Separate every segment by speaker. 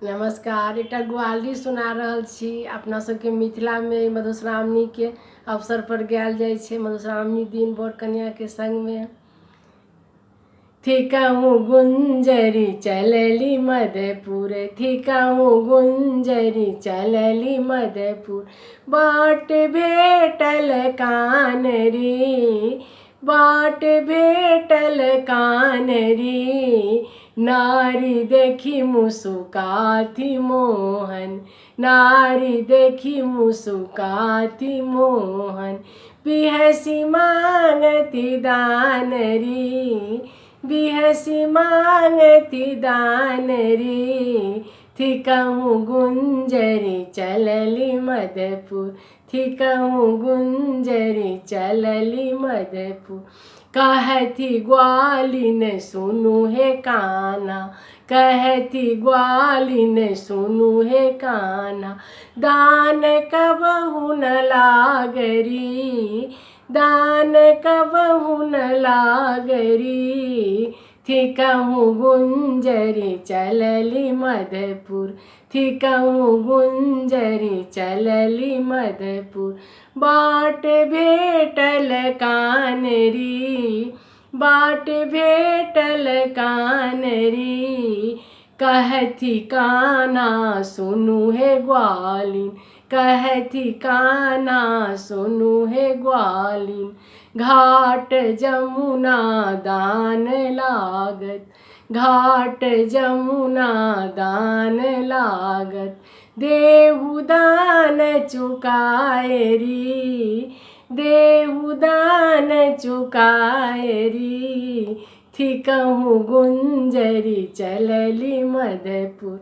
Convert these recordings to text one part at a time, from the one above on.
Speaker 1: नमस्कार। एकटा ग्वाली सुना रहल छी अपना सबके मिथिला में मधुश्रावणी के अवसर पर गायल जाय छै। मधुश्रावणी दिन बर कन्या के संग में थिकहु गुंजरी चलली मधुपुर, थिकहु गुंजरी चलली मधुपुर। बाट भेटल कानरी, बाट भेटल कानरी। नारी देखी मुस्काती मोहन, नारी देखी मुस्काती मोहन। बिहसी मांगती दानरी, बिहसी मांगती दानरी। थिकहु गुंजरी चलली मधुपुर, थिकहु गुंजरी चलली मधुपुर। कहती ग्वालिन सुनु हे काना, कहती ग्वालिन सुनु हे काना। दान कबहु न लागरी, दान कबहु न लागरी। थिकहु गुंजरी चलली मधुपुर, थिकहु गुंजरी चलली मधुपुर। बाट भेटल कानरी, बाट भेटल कानरी। कहती काना सुनु हे ग्वालिन, कहती काना सुनु हे ग्वालिन। घाट जमुना दान लागत, घाट जमुना दान लागत। देहु दान चुकाएरी, देहु दान चुकाएरी। थिकहु गुंजरी चलली मधुपुर,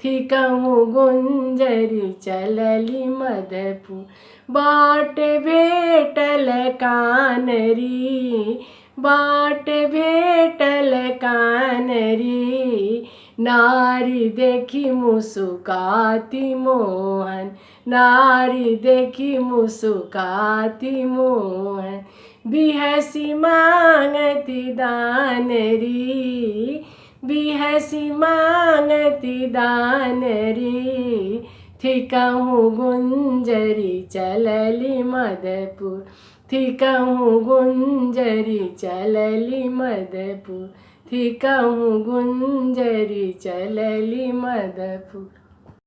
Speaker 1: थिकहु गुंजरी चलली मधुपुर। बाट भेटल कानरी, बाट भेटल कानरी। नारी देखी मुस्काती मोहन, नारी देखी मुस्काती मोहन। बिहसी मांगती दानरी, बिहसी मांगती दानरी। थिकहु गुंजरी चलली मधुपुर, थिकहु गुंजरी चलली मधुपुर, थिकहु गुंजरी चलली मधुपुर।